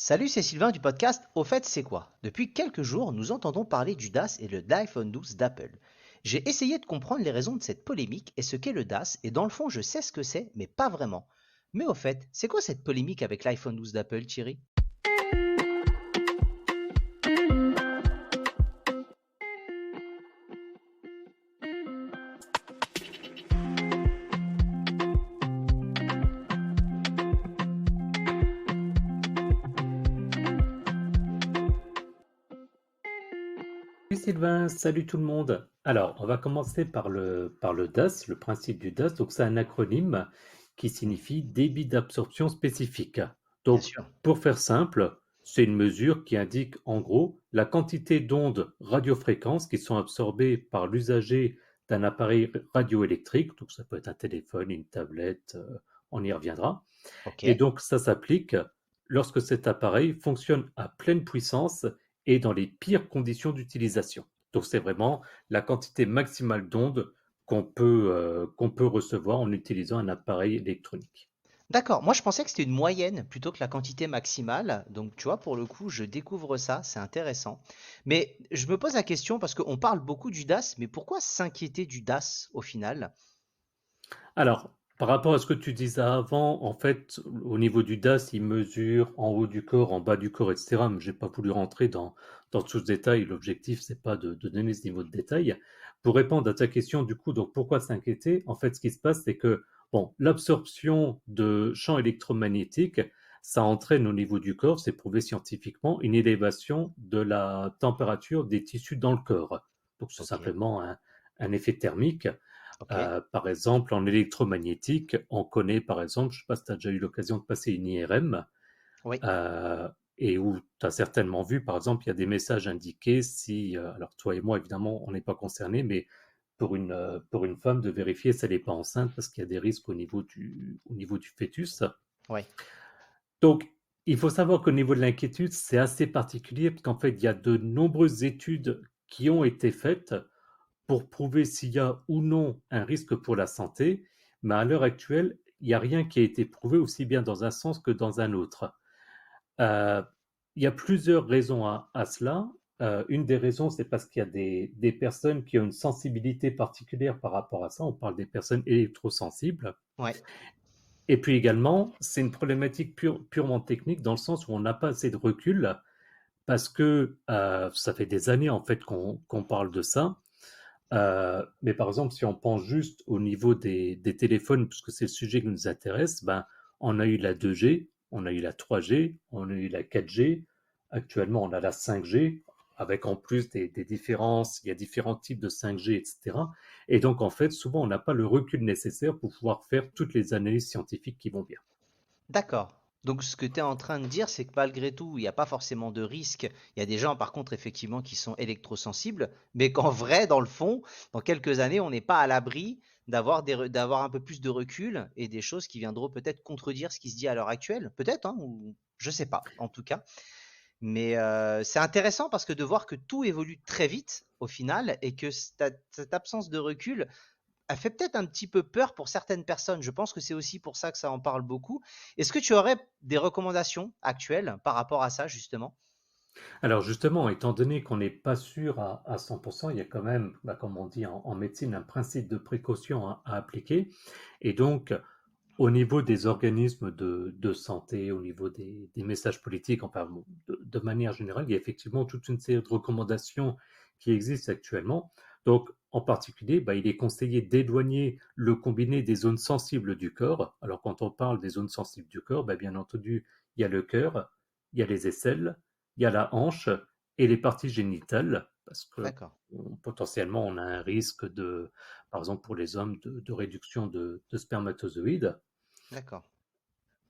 Salut, c'est Sylvain du podcast Au fait, c'est quoi? Depuis quelques jours, nous entendons parler du DAS et le d'iPhone 12 d'Apple. J'ai essayé de comprendre les raisons de cette polémique et ce qu'est le DAS, et dans le fond, je sais ce que c'est, mais pas vraiment. Mais au fait, c'est quoi cette polémique avec l'iPhone 12 d'Apple, Thierry? Salut Sylvain, salut tout le monde. Alors, on va commencer par le DAS, le principe du DAS. Donc, c'est un acronyme qui signifie débit d'absorption spécifique. Bien Donc, sûr. pour faire simple, c'est une mesure qui indique en gros la quantité d'ondes radiofréquences qui sont absorbées par l'usager d'un appareil radioélectrique. Donc, ça peut être un téléphone, une tablette, on y reviendra. Ok. Et donc, ça s'applique lorsque cet appareil fonctionne à pleine puissance et dans les pires conditions d'utilisation. Donc, c'est vraiment la quantité maximale d'ondes qu'on peut recevoir en utilisant un appareil électronique. D'accord, moi je pensais que c'était une moyenne plutôt que la quantité maximale, donc tu vois, pour le coup, je découvre ça, c'est intéressant. Mais je me pose la question parce qu'on parle beaucoup du DAS, mais pourquoi s'inquiéter du DAS au final? Alors, par rapport à ce que tu disais avant, en fait, au niveau du DAS, il mesure en haut du corps, en bas du corps, etc. Mais j'ai pas voulu rentrer dans tout ce détail. L'objectif, c'est pas de donner ce niveau de détail. Pour répondre à ta question, du coup, donc pourquoi s'inquiéter? En fait, ce qui se passe, c'est que, bon, l'absorption de champs électromagnétiques, ça entraîne au niveau du corps, c'est prouvé scientifiquement, une élévation de la température des tissus dans le corps. Donc, c'est Ok, simplement un effet thermique. ok. Par exemple, en électromagnétique, on connaît par exemple, je ne sais pas si tu as déjà eu l'occasion de passer une IRM, Oui. euh, et où tu as certainement vu, par exemple, il y a des messages indiqués si, alors toi et moi évidemment, on n'est pas concernés, mais pour une femme de vérifier si elle n'est pas enceinte parce qu'il y a des risques au niveau du fœtus. Ouais. Donc, il faut savoir qu'au niveau de l'inquiétude, c'est assez particulier parce qu'en fait, il y a de nombreuses études qui ont été faites pour prouver s'il y a ou non un risque pour la santé, mais à l'heure actuelle, il n'y a rien qui a été prouvé aussi bien dans un sens que dans un autre. Euh, il y a plusieurs raisons à cela. Une des raisons, c'est parce qu'il y a des personnes qui ont une sensibilité particulière par rapport à ça. On parle des personnes électrosensibles. Ouais. Et puis également, c'est une problématique purement technique dans le sens où on n'a pas assez de recul parce que ça fait des années en fait qu'on parle de ça. Mais par exemple, si on pense juste au niveau des téléphones, puisque c'est le sujet qui nous intéresse, ben, on a eu la 2G, on a eu la 3G, on a eu la 4G. Actuellement, on a la 5G, avec en plus des différences. Il y a différents types de 5G, etc. Et donc, en fait, souvent, on n'a pas le recul nécessaire pour pouvoir faire toutes les analyses scientifiques qui vont bien. D'accord. Donc ce que tu es en train de dire, c'est que malgré tout, il n'y a pas forcément de risque. Il y a des gens, par contre, effectivement, qui sont électrosensibles, mais qu'en vrai, dans le fond, dans quelques années, on n'est pas à l'abri d'avoir un peu plus de recul et des choses qui viendront peut-être contredire ce qui se dit à l'heure actuelle. Peut-être, hein, ou je sais pas, en tout cas. Mais c'est intéressant parce que de voir que tout évolue très vite au final et que cette absence de recul elle fait peut-être un petit peu peur pour certaines personnes. Je pense que c'est aussi pour ça que ça en parle beaucoup. Est-ce que tu aurais des recommandations actuelles par rapport à ça, justement? Alors justement, étant donné qu'on n'est pas sûr à 100%, il y a quand même, bah, comme on dit en médecine, un principe de précaution à appliquer. Et donc, au niveau des organismes de santé, au niveau des messages politiques, enfin, bon, de manière générale, il y a effectivement toute une série de recommandations qui existent actuellement. Donc, en particulier, bah, il est conseillé d'éloigner le combiné des zones sensibles du corps. Alors, quand on parle des zones sensibles du corps, bah, bien entendu, il y a le cœur, il y a les aisselles, il y a la hanche et les parties génitales, parce que D'accord, potentiellement, on a un risque par exemple pour les hommes, de réduction de spermatozoïdes. d'accord.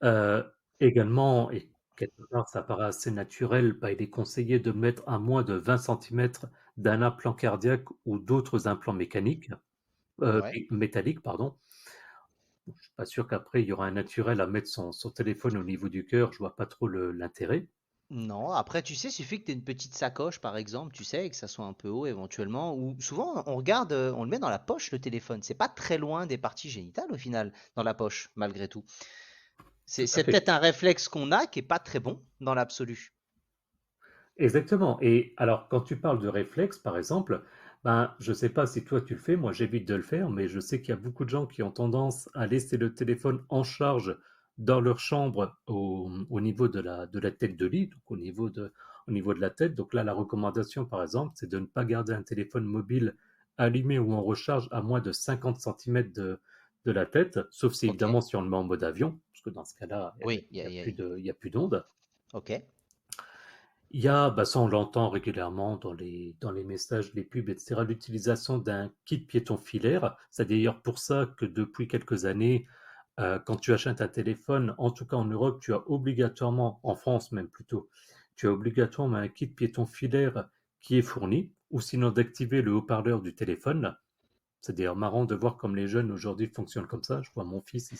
Euh, Également, et quelque part ça paraît assez naturel, bah, il est conseillé de mettre à moins de 20 centimètres d'un implant cardiaque ou d'autres implants Ouais. métalliques, pardon. Je ne suis pas sûr qu'après il y aura un naturel à mettre son téléphone au niveau du cœur, je vois pas trop l'intérêt. Non, après, tu sais, il suffit que tu aies une petite sacoche, par exemple, tu sais, et que ça soit un peu haut éventuellement. Ou souvent, on regarde, on le met dans la poche, le téléphone. C'est pas très loin des parties génitales, au final, dans la poche, malgré tout. C'est tout à c'est fait. peut-être un réflexe qu'on a qui est pas très bon dans l'absolu. Exactement. Et alors, quand tu parles de réflexe, par exemple, ben, je ne sais pas si toi tu le fais, moi j'évite de le faire, mais je sais qu'il y a beaucoup de gens qui ont tendance à laisser le téléphone en charge dans leur chambre au niveau de la tête de lit, donc au niveau de la tête. Donc là, la recommandation, par exemple, c'est de ne pas garder un téléphone mobile allumé ou en recharge à moins de 50 centimètres de la tête, sauf si Ok. évidemment si on le met en mode avion, parce que dans ce cas-là, Oui, il y a plus il y a plus d'ondes. ok. Il y a, bah ça on l'entend régulièrement dans les messages, les pubs, etc., l'utilisation d'un kit piéton filaire. C'est d'ailleurs pour ça que depuis quelques années, quand tu achètes un téléphone, en tout cas en Europe, tu as obligatoirement, en France même plutôt, tu as obligatoirement un kit piéton filaire qui est fourni, ou sinon d'activer le haut-parleur du téléphone. C'est d'ailleurs marrant de voir comme les jeunes aujourd'hui fonctionnent comme ça. Je vois mon fils,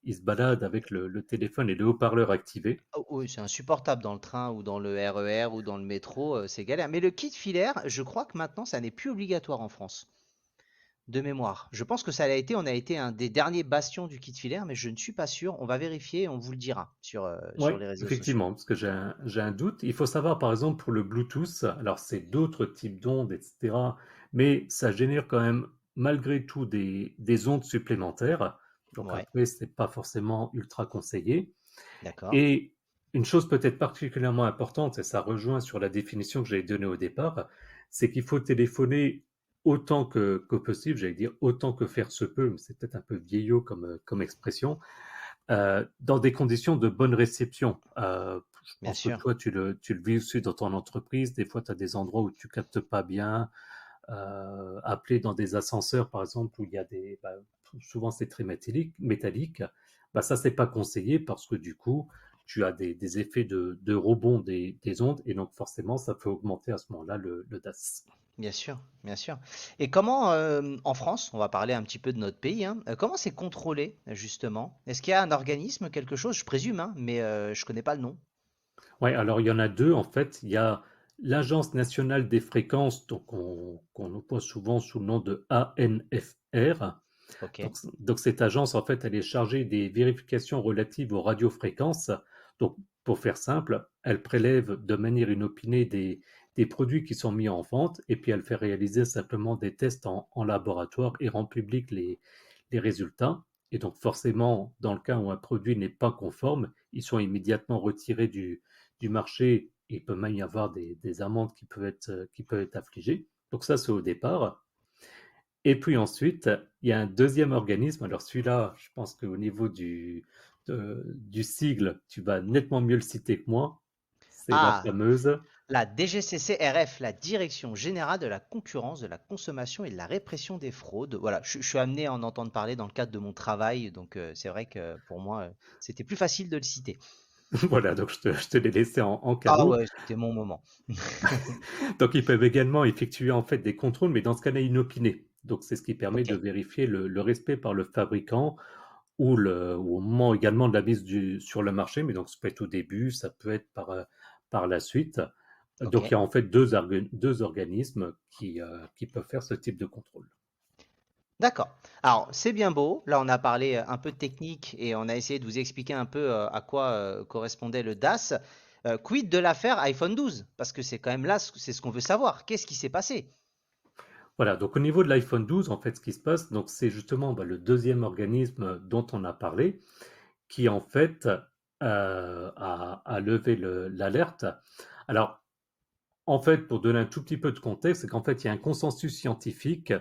il se balade avec le téléphone et le haut-parleur activé. Oh, oui, c'est insupportable dans le train ou dans le RER ou dans le métro, c'est galère. Mais le kit filaire, je crois que maintenant, ça n'est plus obligatoire en France, de mémoire. Je pense que ça l'a été, on a été un des derniers bastions du kit filaire, mais je ne suis pas sûr. On va vérifier et on vous le dira Oui, sur les réseaux sociaux. effectivement, parce que j'ai un doute. Il faut savoir, par exemple, pour le Bluetooth, alors c'est d'autres types d'ondes, etc., mais ça génère quand même, malgré tout, des ondes supplémentaires. Donc Ouais, après, c'est pas forcément ultra conseillé. d'accord. Et une chose peut-être particulièrement importante, et ça rejoint sur la définition que j'avais donnée au départ, c'est qu'il faut téléphoner autant que possible, j'allais dire autant que faire se peut, mais c'est peut-être un peu vieillot comme expression, dans des conditions de bonne réception. Je Bien pense que sûr. toi, tu le vis aussi dans ton entreprise. Des fois, tu as des endroits où tu captes pas bien. Appeler dans des ascenseurs, par exemple, où il y a souvent c'est très métallique. Bah, ça, c'est pas conseillé parce que du coup, tu as des effets de rebond des ondes et donc forcément, ça peut augmenter à ce moment-là le DAS. Bien sûr, bien sûr. Et comment, en France, on va parler un petit peu de notre pays, hein, comment c'est contrôlé, justement? Est-ce qu'il y a un organisme, quelque chose? Je présume, hein, mais je connais pas le nom. Ouais, alors il y en a deux en fait. Il y a l'Agence nationale des fréquences, donc qu'on oppose souvent sous le nom de ANFR. Ok, Donc cette agence en fait, elle est chargée des vérifications relatives aux radiofréquences. Donc pour faire simple, elle prélève de manière inopinée des produits qui sont mis en vente et puis elle fait réaliser simplement des tests en laboratoire et rend public les résultats. Et donc forcément, dans le cas où un produit n'est pas conforme, ils sont immédiatement retirés du marché. Il peut même y avoir des amendes qui peuvent être affligées. Donc ça, c'est au départ. Et puis ensuite, il y a un deuxième organisme. Alors celui-là, je pense qu'au niveau du sigle, tu vas nettement mieux le citer que moi. C'est la ah, fameuse. la DGCCRF, la Direction générale de la concurrence, de la consommation et de la répression des fraudes. Voilà, je suis amené à en entendre parler dans le cadre de mon travail, donc c'est vrai que pour moi, c'était plus facile de le citer. Voilà, donc je te l'ai laissé en Ah cadeau. ouais, c'était mon moment. Donc ils peuvent également effectuer en fait des contrôles, mais dans ce cas-là inopinés. Donc c'est ce qui permet Ok, de vérifier le respect par le fabricant ou au moment également de la mise sur le marché, mais donc ça peut être au début, ça peut être par la suite. ok. Donc il y a en fait deux organismes qui peuvent faire ce type de contrôle. D'accord. Alors, c'est bien beau. Là, on a parlé un peu de technique et on a essayé de vous expliquer un peu à quoi correspondait le DAS. Quid de l'affaire iPhone 12? Parce que c'est quand même là, c'est ce qu'on veut savoir. Qu'est-ce qui s'est passé? Voilà, donc au niveau de l'iPhone 12, en fait, ce qui se passe, donc c'est justement bah, le deuxième organisme dont on a parlé, qui en fait a levé l'alerte. Alors, en fait, pour donner un tout petit peu de contexte, c'est qu'en fait, il y a un consensus scientifique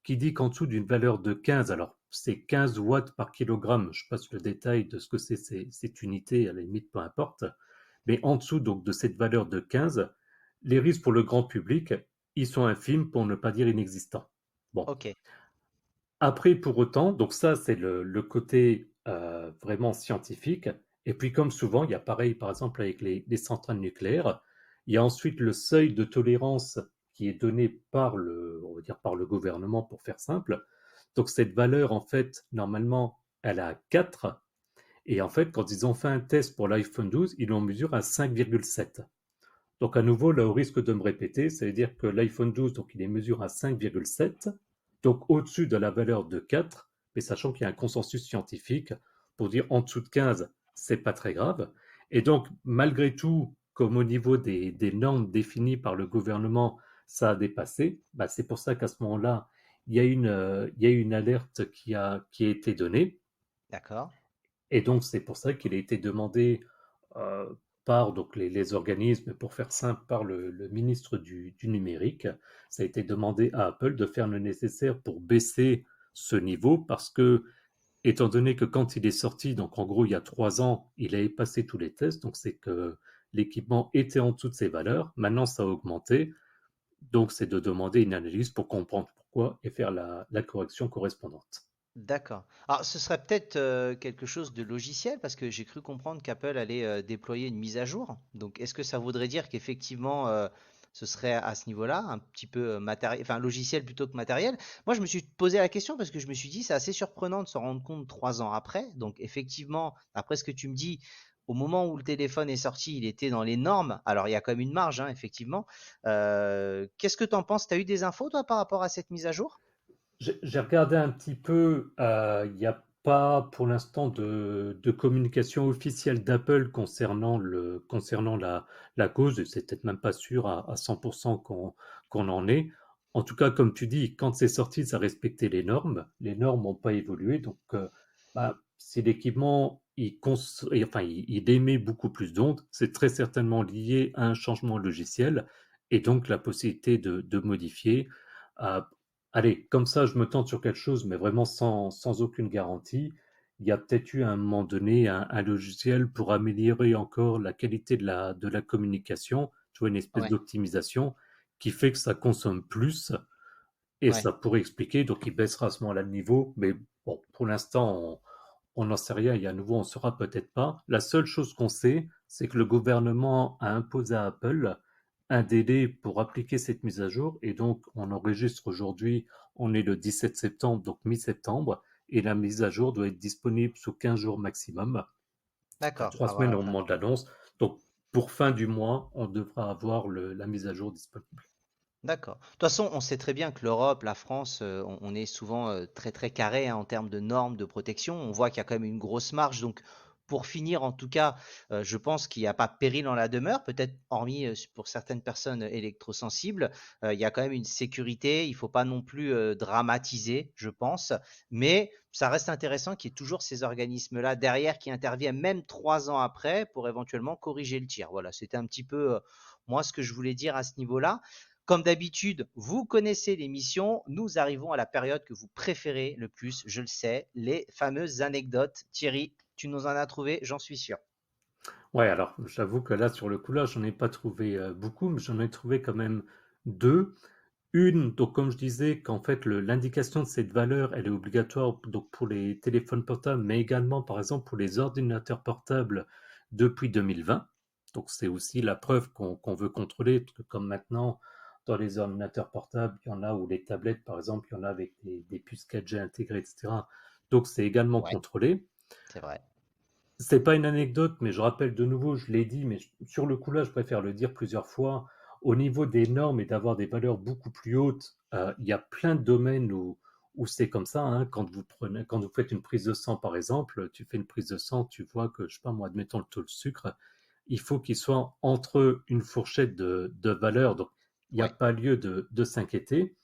qui dit qu'en dessous d'une valeur de 15, alors c'est 15 watts par kilogramme, je passe le détail de ce que c'est cette unité, à la limite, peu importe, mais en dessous donc de cette valeur de 15, les risques pour le grand public, ils sont infimes pour ne pas dire inexistants. Bon, Ok, après, pour autant, donc ça, c'est le côté vraiment scientifique. Et puis, comme souvent, il y a pareil, par exemple, avec les centrales nucléaires, il y a ensuite le seuil de tolérance qui est donné par on va dire par le gouvernement, pour faire simple. Donc, cette valeur, en fait, normalement, elle a 4. Et en fait, quand ils ont fait un test pour l'iPhone 12, ils l'ont mesuré à 5,7. Donc à nouveau, là, au risque de me répéter, ça veut dire que l'iPhone 12, donc il est mesuré à 5,7, donc au-dessus de la valeur de 4, mais sachant qu'il y a un consensus scientifique, pour dire en dessous de 15, c'est pas très grave. Et donc, malgré tout, comme au niveau des normes définies par le gouvernement, ça a dépassé, bah, c'est pour ça qu'à ce moment-là, il y a une alerte qui a été donnée. D'accord. Et donc, c'est pour ça qu'il a été demandé euh, par donc, les organismes, pour faire simple, par le ministre du numérique. Ça a été demandé à Apple de faire le nécessaire pour baisser ce niveau parce que, étant donné que quand il est sorti, donc en gros il y a 3 ans, il avait passé tous les tests, donc c'est que l'équipement était en dessous de ses valeurs. Maintenant, ça a augmenté. Donc, c'est de demander une analyse pour comprendre pourquoi et faire la correction correspondante. D'accord. Alors, ce serait peut-être quelque chose de logiciel parce que j'ai cru comprendre qu'Apple allait déployer une mise à jour. Donc, est-ce que ça voudrait dire qu'effectivement, ce serait à ce niveau-là, un petit peu matériel, enfin logiciel plutôt que matériel? Moi, je me suis posé la question parce que je me suis dit, c'est assez surprenant de se rendre compte 3 ans après. Donc, effectivement, après ce que tu me dis, au moment où le téléphone est sorti, il était dans les normes. Alors, il y a quand même une marge, hein, effectivement. Qu'est-ce que tu en penses? Tu as eu des infos, toi, par rapport à cette mise à jour? J'ai regardé un petit peu, il n'y a pas pour l'instant de communication officielle d'Apple concernant la cause, et c'est peut-être même pas sûr à 100% qu'on en est. En tout cas, comme tu dis, quand c'est sorti, ça respectait les normes. Les normes n'ont pas évolué, donc bah, si l'équipement enfin, il émet beaucoup plus d'ondes, c'est très certainement lié à un changement logiciel et donc la possibilité de modifier. Euh, Allez, comme ça, je me tente sur quelque chose, mais vraiment sans aucune garantie. Il y a peut-être eu à un moment donné un logiciel pour améliorer encore la qualité de la communication, tu vois, une espèce Ouais, d'optimisation qui fait que ça consomme plus et ouais. ça pourrait expliquer, donc il baissera à ce moment-là le niveau, mais bon, pour l'instant, on n'en sait rien et à nouveau, on ne saura peut-être pas. La seule chose qu'on sait, c'est que le gouvernement a imposé à Apple un délai pour appliquer cette mise à jour et donc on enregistre aujourd'hui, on est le 17 septembre, donc mi-septembre, et la mise à jour doit être disponible sous 15 jours maximum, enfin D'accord. 3 Ah, semaines voilà. au moment de l'annonce. Donc pour fin du mois, on devra avoir la mise à jour disponible. D'accord. De toute façon, on sait très bien que l'Europe, la France, on est souvent très très carré hein, en termes de normes de protection. On voit qu'il y a quand même une grosse marge. Donc, pour finir, en tout cas, je pense qu'il n'y a pas péril en la demeure. Peut-être hormis pour certaines personnes électrosensibles, il y a quand même une sécurité. Il ne faut pas non plus dramatiser, je pense. Mais ça reste intéressant qu'il y ait toujours ces organismes-là derrière qui interviennent même 3 ans après pour éventuellement corriger le tir. Voilà, c'était un petit peu moi ce que je voulais dire à ce niveau-là. Comme d'habitude, vous connaissez l'émission. Nous arrivons à la période que vous préférez le plus, je le sais, les fameuses anecdotes. Thierry, tu nous en as trouvé, j'en suis sûr. Ouais, alors j'avoue que là, sur le coup, là, j'en ai pas trouvé beaucoup, mais j'en ai trouvé quand même deux. Une, donc comme je disais, qu'en fait l'indication de cette valeur, elle est obligatoire donc pour les téléphones portables, mais également par exemple pour les ordinateurs portables depuis 2020. Donc c'est aussi la preuve qu'on veut contrôler, parce que comme maintenant dans les ordinateurs portables, il y en a ou les tablettes par exemple, il y en a avec des puces 4G intégrées, etc. Donc c'est également Ouais, contrôlé. c'est vrai. C'est pas une anecdote, mais je rappelle de nouveau, je l'ai dit, mais sur le coup là, je préfère le dire plusieurs fois. Au niveau des normes et d'avoir des valeurs beaucoup plus hautes, il y a plein de domaines où c'est comme ça. Hein. Quand vous faites une prise de sang, par exemple, tu fais une prise de sang, tu vois que, je sais pas moi, admettons le taux de sucre, il faut qu'il soit entre une fourchette de valeurs. Donc, il n'y a Ouais, pas lieu de s'inquiéter.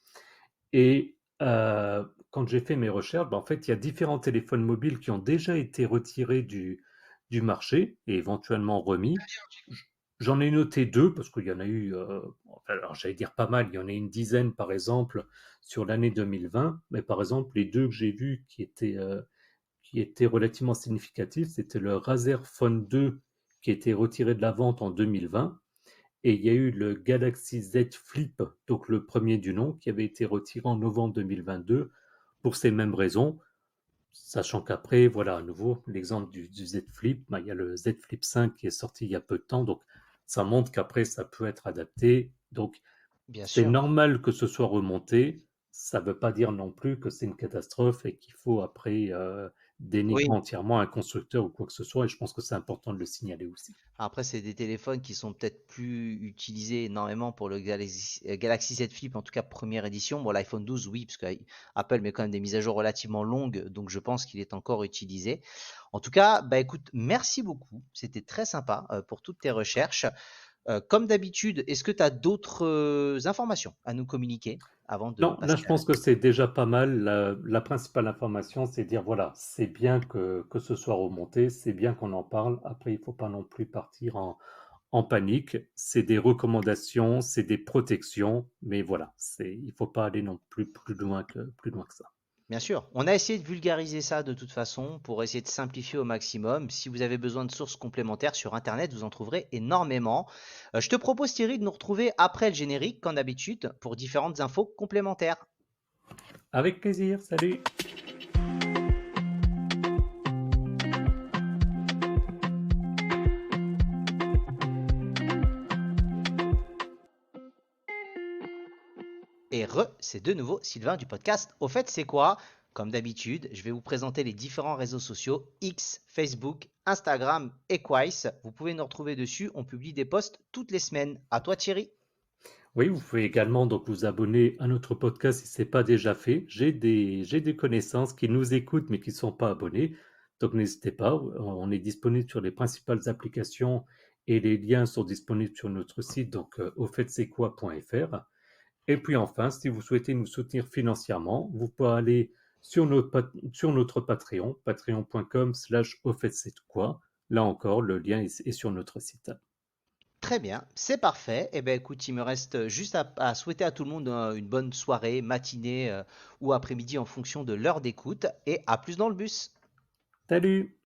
Et quand j'ai fait mes recherches, ben, en fait, il y a différents téléphones mobiles qui ont déjà été retirés du marché et éventuellement remis. J'en ai noté deux parce qu'il y en a eu, enfin, alors j'allais dire pas mal, il y en a une dizaine par exemple sur l'année 2020, mais par exemple les deux que j'ai vus qui étaient relativement significatifs, c'était le Razer Phone 2 qui a été retiré de la vente en 2020 et il y a eu le Galaxy Z Flip, donc le premier du nom, qui avait été retiré en novembre 2022 pour ces mêmes raisons. Sachant qu'après, voilà, à nouveau, l'exemple du Z Flip, ben, il y a le Z Flip 5 qui est sorti il y a peu de temps, donc ça montre qu'après, ça peut être adapté. Donc, bien c'est sûr. normal que ce soit remonté. Ça ne veut pas dire non plus que c'est une catastrophe et qu'il faut après dénigrer Oui, entièrement un constructeur ou quoi que ce soit. Et je pense que c'est important de le signaler aussi. après, c'est des téléphones qui sont peut-être plus utilisés énormément pour le Galaxy Z Flip, en tout cas première édition. Bon, l'iPhone 12, oui, parce que Apple met quand même des mises à jour relativement longues, donc je pense qu'il est encore utilisé. En tout cas, bah écoute, merci beaucoup. C'était très sympa pour toutes tes recherches. Comme d'habitude, est-ce que tu as d'autres informations à nous communiquer avant de Non, là, passer je à la pense que c'est déjà pas mal. La principale information, c'est dire, voilà, c'est bien que ce soit remonté, c'est bien qu'on en parle. Après, il ne faut pas non plus partir en panique. C'est des recommandations, c'est des protections, mais voilà, il ne faut pas aller non plus loin que ça. Bien sûr, on a essayé de vulgariser ça de toute façon pour essayer de simplifier au maximum. Si vous avez besoin de sources complémentaires sur Internet, vous en trouverez énormément. Je te propose Thierry de nous retrouver après le générique, comme d'habitude, pour différentes infos complémentaires. Avec plaisir, salut! Et c'est de nouveau Sylvain du podcast. Au fait, c'est quoi? Comme d'habitude, je vais vous présenter les différents réseaux sociaux X, Facebook, Instagram et Quais. Vous pouvez nous retrouver dessus. On publie des posts toutes les semaines. À toi Thierry. Oui, vous pouvez également donc vous abonner à notre podcast si ce n'est pas déjà fait. J'ai des connaissances qui nous écoutent mais qui ne sont pas abonnés. Donc n'hésitez pas, on est disponible sur les principales applications et les liens sont disponibles sur notre site, donc aufaites-c'est-quoi.fr. Et puis enfin, si vous souhaitez nous soutenir financièrement, vous pouvez aller sur notre Patreon, patreon.com/aufaites-c'est-quoi. Là encore, le lien est sur notre site. Très bien, c'est parfait. Eh bien, écoute, il me reste juste à souhaiter à tout le monde une bonne soirée, matinée ou après-midi en fonction de l'heure d'écoute. Et à plus dans le bus. Salut!